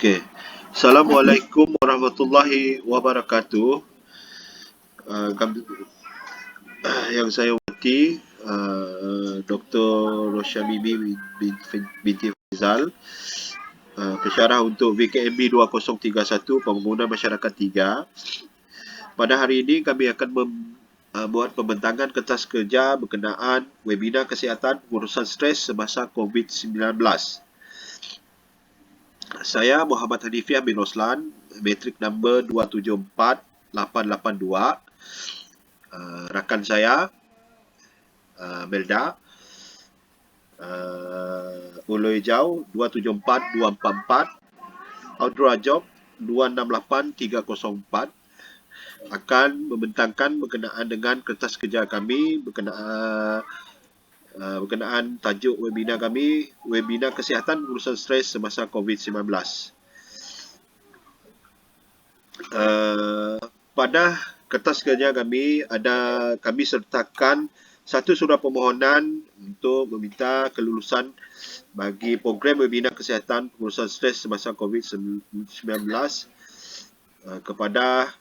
Okey. Assalamualaikum warahmatullahi wabarakatuh. Kami yang saya hormati Dr. Rosha Bibi binti Faizal, pensyarah untuk VKMB 2031 Pembangunan Masyarakat 3. Pada hari ini kami akan membuat pembentangan kertas kerja berkenaan webinar kesihatan pengurusan stres semasa COVID-19. Saya Muhammad Hanifiah bin Roslan, metrik number 274882. Rakan saya Melda, Ulu Hijau 274244, Audra Job 268304 akan membentangkan berkenaan dengan kertas kerja kami berkenaan tajuk webinar kami, webinar kesihatan pengurusan stres semasa COVID-19. Pada kertas kerja kami sertakan satu surat permohonan untuk meminta kelulusan bagi program webinar kesihatan pengurusan stres semasa COVID-19 kepada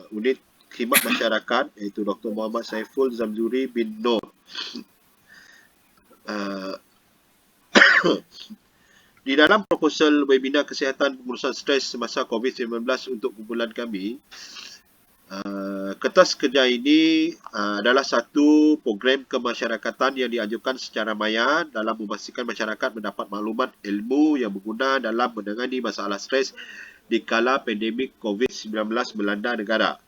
unit khidmat masyarakat, iaitu Dr. Muhammad Saiful Zamzuri bin Nur. Di dalam proposal webinar kesihatan pengurusan stres semasa COVID-19 untuk kumpulan kami, kertas kerja ini adalah satu program kemasyarakatan yang dianjurkan secara maya dalam memastikan masyarakat mendapat maklumat ilmu yang berguna dalam menangani masalah stres di kala pandemik COVID-19 melanda negara.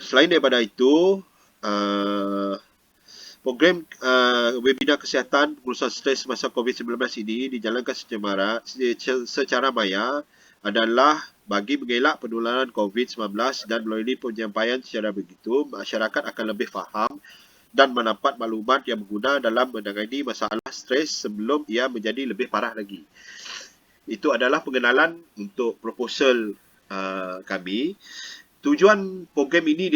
Selain daripada itu, program webinar kesihatan pengurusan stres semasa COVID-19 ini dijalankan secara maya adalah bagi mengelak penularan COVID-19 dan melalui penyampaian secara begitu, masyarakat akan lebih faham dan mendapat maklumat yang berguna dalam menangani masalah stres sebelum ia menjadi lebih parah lagi. Itu adalah pengenalan untuk proposal kami. Tujuan program ini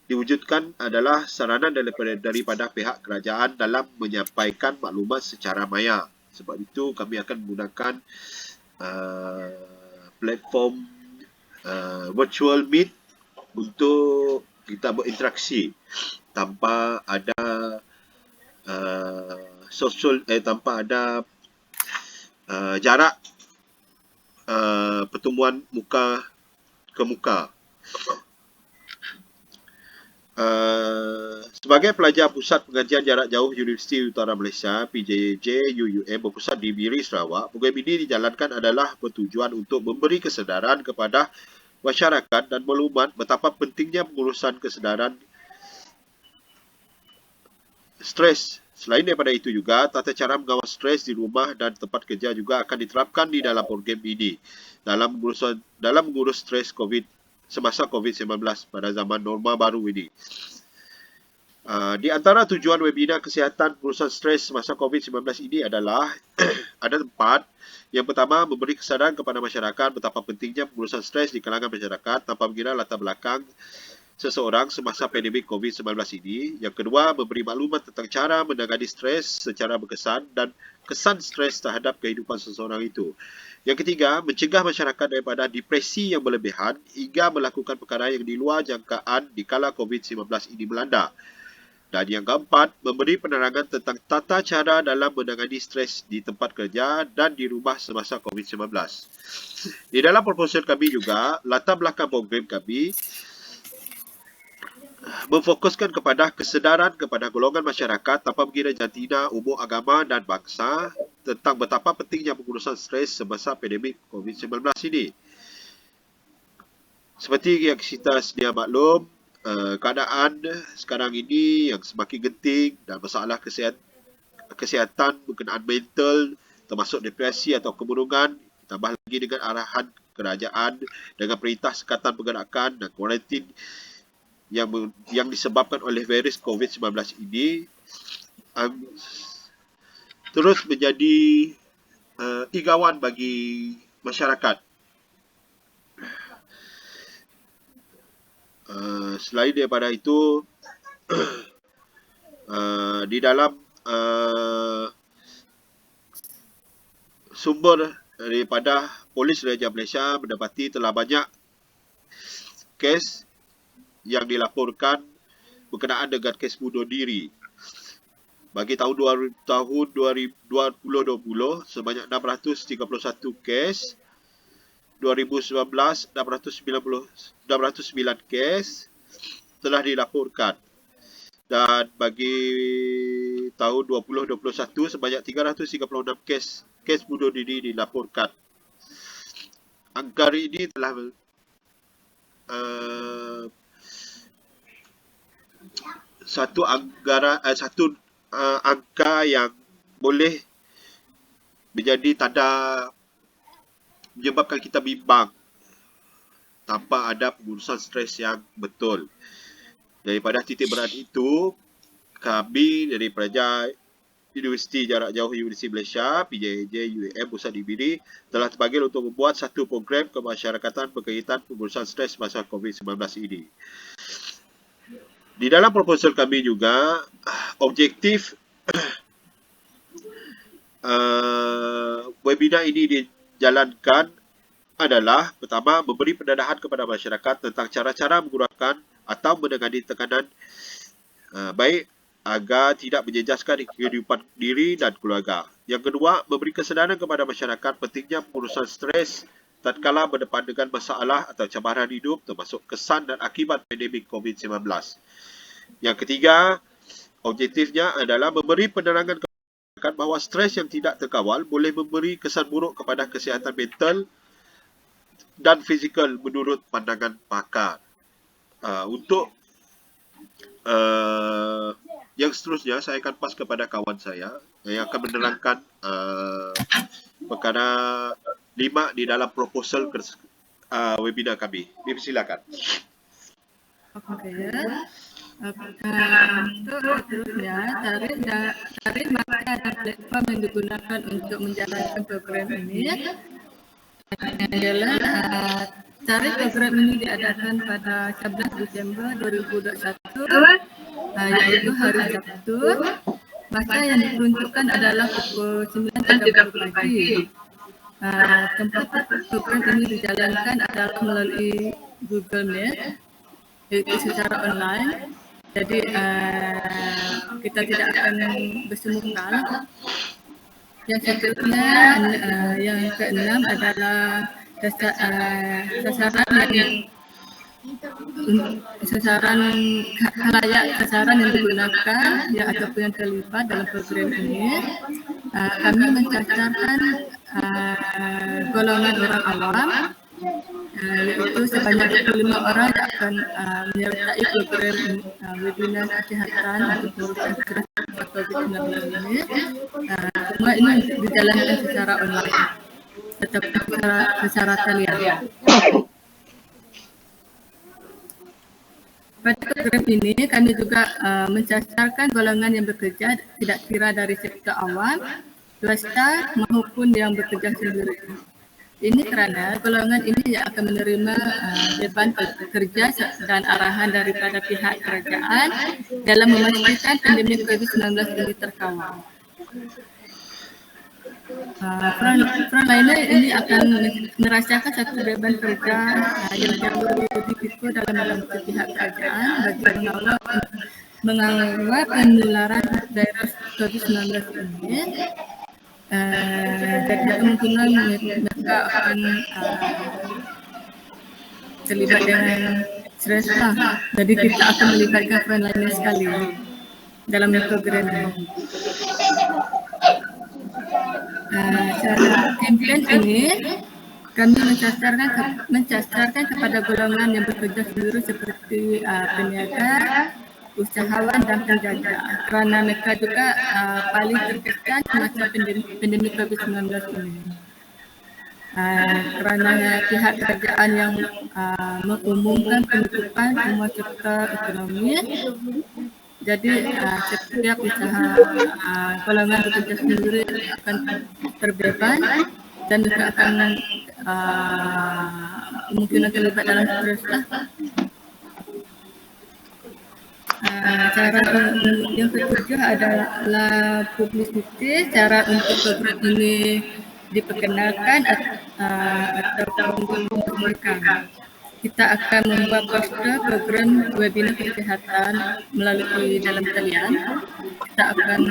diwujudkan adalah saranan daripada pihak kerajaan dalam menyampaikan maklumat secara maya. Sebab itu kami akan menggunakan platform virtual meet untuk kita berinteraksi tanpa ada tanpa ada jarak pertemuan muka ke muka. Sebagai pelajar Pusat Pengajian Jarak Jauh Universiti Utara Malaysia PJJ UUM berpusat di Miri, Sarawak, program ini dijalankan adalah bertujuan untuk memberi kesedaran kepada masyarakat dan maklumat betapa pentingnya pengurusan kesedaran stres. Selain daripada itu juga, tata cara mengawal stres di rumah dan tempat kerja juga akan diterapkan di dalam program ini dalam mengurus stres semasa COVID-19 pada zaman norma baru ini. Di antara tujuan webinar kesihatan pengurusan stres semasa COVID-19 ini adalah ada 4. Yang pertama, memberi kesedaran kepada masyarakat betapa pentingnya pengurusan stres di kalangan masyarakat tanpa mengira latar belakang seseorang semasa pandemik COVID-19 ini. Yang kedua, memberi maklumat tentang cara menangani stres secara berkesan dan kesan stres terhadap kehidupan seseorang itu. Yang ketiga, mencegah masyarakat daripada depresi yang berlebihan hingga melakukan perkara yang di luar jangkaan di kala COVID-19 ini melanda. Dan yang keempat, memberi penerangan tentang tata cara dalam menangani stres di tempat kerja dan di rumah semasa COVID-19. Di dalam proposal kami juga, latar belakang program kami memfokuskan kepada kesedaran kepada golongan masyarakat tanpa mengira jantina, umur, agama dan bangsa tentang betapa pentingnya pengurusan stres semasa pandemik COVID-19 ini. Seperti yang kita sedia maklum, keadaan sekarang ini yang semakin genting dan masalah kesihatan berkenaan mental termasuk depresi atau kemurungan, ditambah lagi dengan arahan kerajaan dengan perintah sekatan pergerakan dan kuarantin yang disebabkan oleh virus COVID-19 ini terus menjadi igawan bagi masyarakat. Selain daripada itu, di dalam sumber daripada Polis Raja Malaysia mendapati telah banyak kes yang dilaporkan berkenaan dengan kes bunuh diri. Bagi tahun 2020 sebanyak 631 kes, 2019 609 kes telah dilaporkan. Dan bagi tahun 2021 sebanyak 336 kes bunuh diri dilaporkan. Angka ini telah satu angka yang boleh menjadi tanda menyebabkan kita bimbang tanpa ada pengurusan stres yang betul. Daripada titik berat itu, kami dari pelajar Universiti Jarak Jauh Universiti Malaysia, PJJ UAM Pusat Dibiri, telah terpanggil untuk membuat satu program kemasyarakatan berkaitan pengurusan stres masa COVID-19 ini. Di dalam proposal kami juga, objektif webinar ini dijalankan adalah pertama, memberi pendedahan kepada masyarakat tentang cara-cara mengurangkan atau menangani tekanan baik agar tidak menjejaskan kehidupan diri dan keluarga. Yang kedua, memberi kesedaran kepada masyarakat pentingnya pengurusan stres tatkala berdepan dengan masalah atau cabaran hidup termasuk kesan dan akibat pandemik COVID-19. Yang ketiga, objektifnya adalah memberi penerangan kepada masyarakat bahawa stres yang tidak terkawal boleh memberi kesan buruk kepada kesihatan mental dan fizikal menurut pandangan pakar. Untuk yang seterusnya, saya akan pas kepada kawan saya yang akan menerangkan perkara 5 di dalam proposal webinar kami. Silakan. Okey. Untuk seterusnya, tarikh masa dan platform yang digunakan untuk menjalankan program ini adalah tarikh program ini diadakan pada 11 Disember 2021, iaitu hari Sabtu. Masa yang diperuntukkan adalah pukul 9.30 pagi. Tempat program ini dijalankan adalah melalui Google Meet, iaitu secara online. Jadi kita tidak akan bersemuka. Yang seterusnya, yang keenam adalah sasaran yang digunakan ataupun yang terlibat dalam program ini. Kami mencacahkan golongan orang awam, iaitu sebanyak 25 orang yang akan menyertai program webinar kesihatan untuk pengurusan stres COVID-19 ini. Semua ini dijalankan secara online ataupun secara talian. Pada program ini kami juga mencacahkan golongan yang bekerja tidak kira dari sektor awam, swasta maupun yang bekerja sendiri. Ini kerana golongan ini yang akan menerima beban kerja dan arahan daripada pihak kerajaan dalam memastikan pandemik COVID-19 ini terkawal. Frontliner ini akan merasakan satu beban kerja yang jauh lebih pikul dalam pihak kerajaan bagi mengawal penularan virus COVID-19 ini. Jadi kemungkinan mereka akan terlibat dengan stres lah. Jadi kita akan melibatkan frontliner sekali dalam program ini. Campaign ini kami mencasarkan kepada golongan yang bekerja sendiri seperti peniaga, usahawan dan penjaga, kerana mereka juga paling terkesan semasa pandemik COVID-19 ini. Kerana pihak kerajaan yang mengumumkan penutupan semua sektor ekonomi, jadi setiap usaha golongan bekerja sendiri akan terbeban dan mereka akan kemungkinan terlibat dalam stres lah. Cara yang ketujuh adalah publicity, cara untuk program ini diperkenalkan ataupun dipromosikan. Kita akan membuat poster program webinar kesihatan melalui dalam talian. Kita akan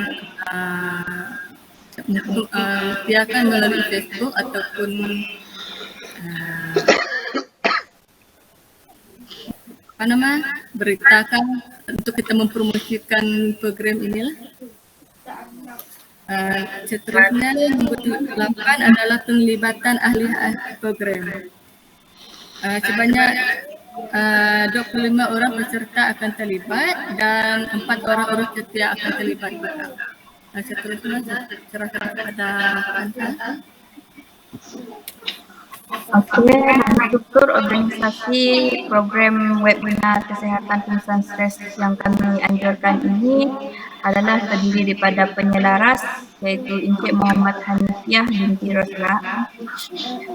siarkan melalui Facebook ataupun beritakan untuk kita mempromosikan program inilah. Seterusnya nombor 8 adalah penglibatan ahli program. Sebanyak 25 orang peserta akan terlibat dan 4 orang urus setia akan terlibat juga. Seterusnya serahkan kepada Anta. Okey, struktur organisasi program webinar kesihatan pengurus stres yang kami anjurkan ini adalah terdiri daripada penyelaras iaitu Encik Muhammad Hanifiah binti Rosla.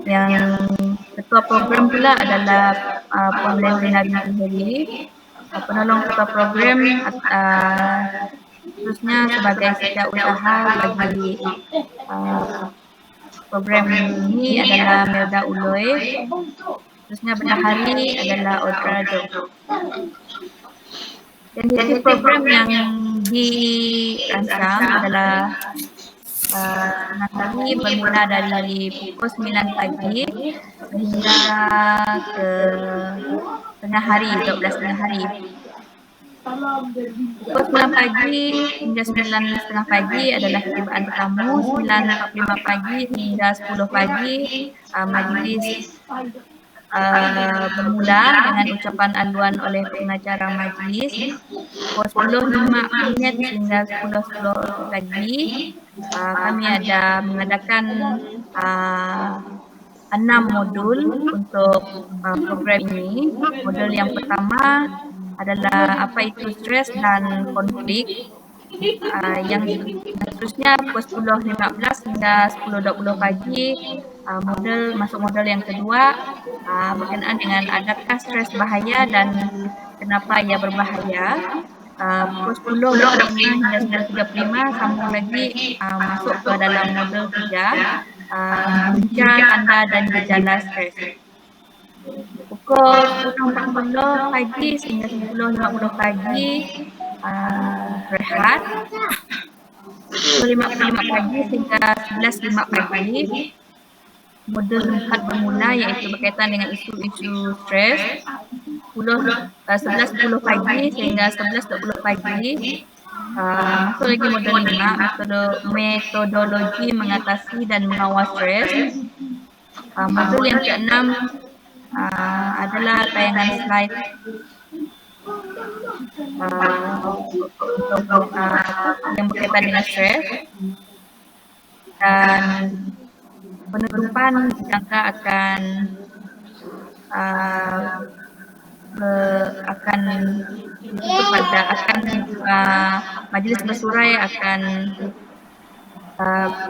Yang ketua program pula adalah Puan Lelina binti Heli. Penolong ketua program terusnya sebagai setiausaha bagi program ini adalah Melda Uloy. Terusnya bendahari adalah Audra Jo. Dan jadi program yang dirancang adalah nanti bermula dari pukul 9 pagi hingga ke tengah hari, 12 tengah hari. Pukul 9 pagi hingga 9.30 pagi adalah ketibaan tetamu, 9.45 pagi hingga 10 pagi majlis bermula dengan ucapan aluan oleh pengacara majlis. Pukul 10.05 hingga 10.10 pagi kami ada mengadakan 6 modul untuk program ini. Modul yang pertama adalah apa itu stres dan konflik. Yang seterusnya pukul 10.15 hingga 10.20 pagi masuk modul yang kedua berkenaan dengan adakah stres bahaya dan kenapa ia berbahaya. Pukul 10.25 hingga 9.35 sambung lagi masuk ke dalam modul 3 punca, tanda dan gejala stres. Pukul 10.40 pagi hingga 10.50 pagi rehat. 10.55 pagi hingga 11.05 pagi modul 4 bermula iaitu berkaitan dengan isu-isu stres. 11.10 pagi hingga 11.20 pagi masuk lagi modul 5 metodologi mengatasi dan mengawal stres. Modul yang ke-6 adalah tayangan slide yang berkaitan dengan stres, dan penutupan jangka akan majlis bersurai akan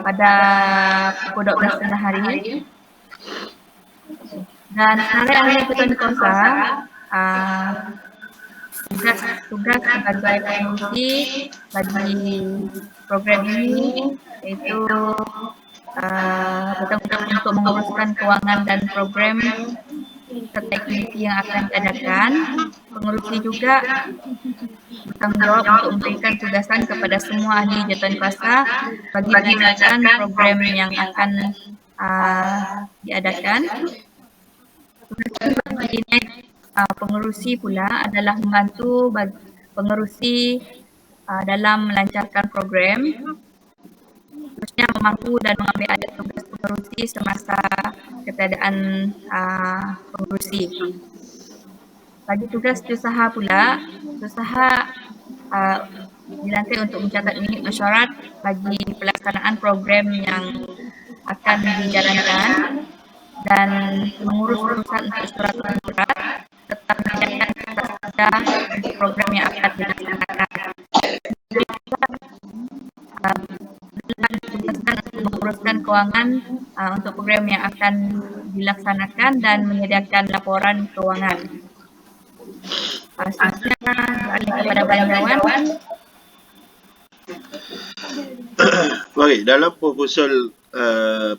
pada pukul 12 tengah hari. Dan senarai ahli ketua dikuasa tugas sebagai pengurusi bagi program ini iaitu bertanggungjawab untuk menguruskan kewangan dan program serta aktiviti yang akan diadakan. Pengurusi juga bertanggungjawab untuk memberikan tugasan kepada semua ahli jawatan kuasa bagi menjalankan program yang akan diadakan. Bagi pengurusi pula adalah membantu pengurusi dalam melancarkan program. Terusnya memangku dan mengambil alih tugas pengurusi semasa ketiadaan pengurusi. Bagi tugas setiausaha pula, setiausaha dilantik untuk mencatat minit mesyuarat bagi pelaksanaan program yang akan dijalankan dan mengurus urusan untuk surat-surat serta menyediakan kertas kerja untuk program yang akan dilaksanakan. Ditugaskan untuk menguruskan kewangan untuk program yang akan dilaksanakan dan menyediakan laporan kewangan. Seterusnya beralih kepada belanjawan. Baik, dalam proposal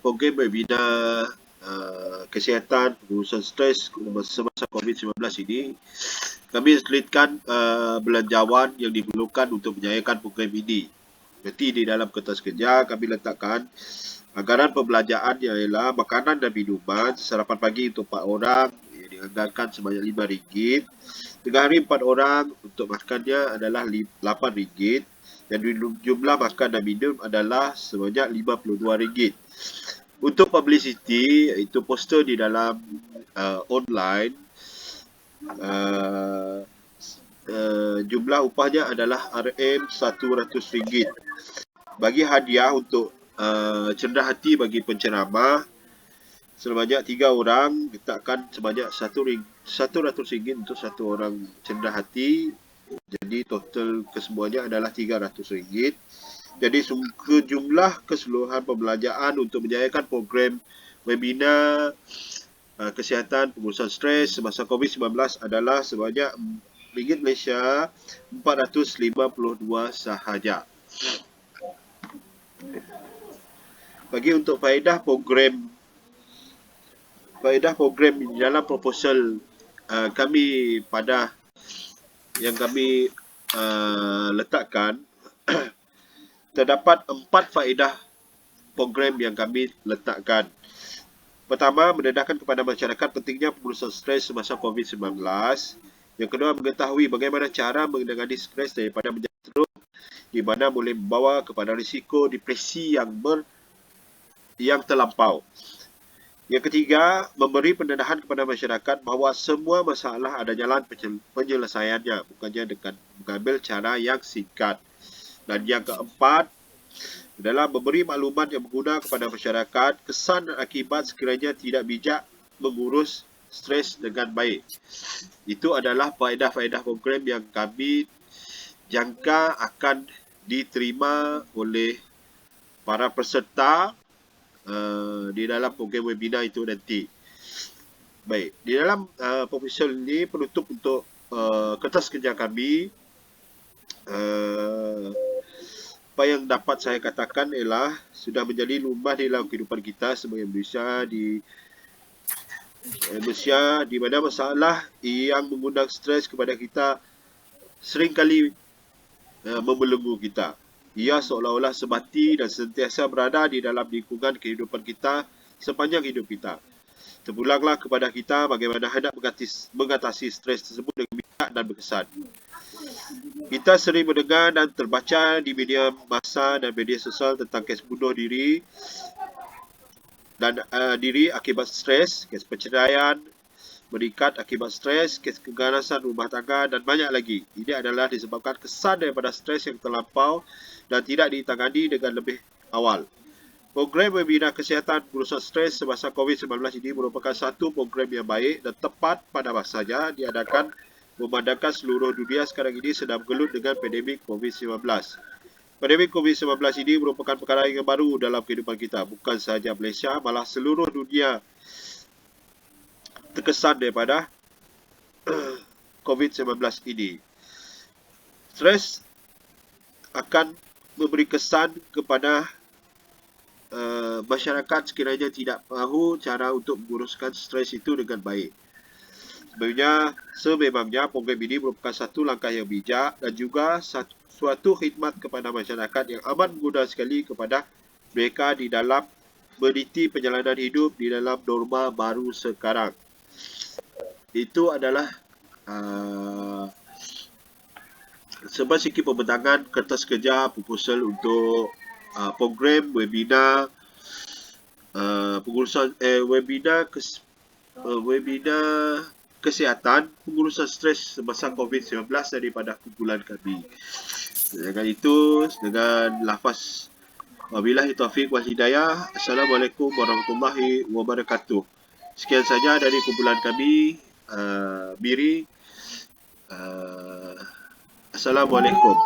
program webinar kesihatan pengurusan stres semasa COVID-19 ini, kami selitkan belanjawan yang diperlukan untuk menjayakan program ini. Nanti di dalam kertas kerja kami letakkan anggaran perbelanjaan ialah makanan dan minuman sarapan pagi untuk 4 orang yang dianggarkan sebanyak RM5. Tengah hari 4 orang untuk makannya adalah RM8 dan jumlah makan dan minum adalah sebanyak RM52. Untuk publicity, iaitu poster di dalam online, jumlah upahnya adalah RM100. Bagi hadiah untuk cenderam hati bagi penceramah sebanyak 3 orang, letakkan sebanyak RM100 untuk 1 orang cenderam hati. Jadi total kesemuanya adalah RM300. Jadi jumlah keseluruhan pembelanjaan untuk menjayakan program webinar kesihatan pengurusan stres semasa COVID-19 adalah sebanyak ringgit Malaysia 452 sahaja. Bagi untuk faedah program di dalam proposal kami pada yang kami letakkan, terdapat 4 faedah program yang kami letakkan. Pertama, mendedahkan kepada masyarakat pentingnya pengurusan stres semasa COVID-19. Yang kedua, mengetahui bagaimana cara menangani stres daripada menjadi teruk, di mana boleh membawa kepada risiko depresi yang terlampau. Yang ketiga, memberi pendedahan kepada masyarakat bahawa semua masalah ada jalan penyelesaiannya, bukannya dengan mengambil cara yang singkat. Dan yang keempat, adalah memberi maklumat yang berguna kepada masyarakat kesan dan akibat sekiranya tidak bijak mengurus stres dengan baik. Itu adalah faedah-faedah program yang kami jangka akan diterima oleh para peserta di dalam program webinar itu nanti. Baik, di dalam proposal ini penutup untuk kertas kerja kami, apa yang dapat saya katakan ialah sudah menjadi lumrah dalam kehidupan kita sebagai manusia di mana masalah yang mengundang stres kepada kita seringkali membelenggu kita. Ia seolah-olah sebati dan sentiasa berada di dalam lingkungan kehidupan kita sepanjang hidup kita. Terpulanglah kepada kita bagaimana hendak mengatasi stres tersebut dengan bijak dan berkesan. Kita sering mendengar dan terbaca di media massa dan media sosial tentang kes bunuh diri dan diri akibat stres, kes perceraian meningkat akibat stres, kes keganasan rumah tangga dan banyak lagi. Ini adalah disebabkan kesan daripada stres yang terlampau dan tidak ditangani dengan lebih awal. Program webinar kesihatan pengurusan stres semasa COVID-19 ini merupakan satu program yang baik dan tepat pada masanya diadakan memandangkan seluruh dunia sekarang ini sedang bergelut dengan pandemik COVID-19. Pandemik COVID-19 ini merupakan perkara yang baru dalam kehidupan kita. Bukan sahaja Malaysia, malah seluruh dunia terkesan daripada COVID-19 ini. Stres akan memberi kesan kepada masyarakat sekiranya tidak tahu cara untuk menguruskan stres itu dengan baik. Sememangnya program ini merupakan satu langkah yang bijak dan juga suatu khidmat kepada masyarakat yang amat mudah sekali kepada mereka di dalam meniti perjalanan hidup di dalam norma baru sekarang. Itu adalah sedikit pembentangan kertas kerja proposal untuk program webinar pengurusan webinar kesihatan pengurusan stres semasa COVID-19 daripada kumpulan kami. Dengan itu, dengan lafaz wabillahi taufiq wal hidayah, Assalamualaikum warahmatullahi wabarakatuh. Sekian saja dari kumpulan kami, Biri. Assalamualaikum.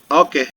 Okey.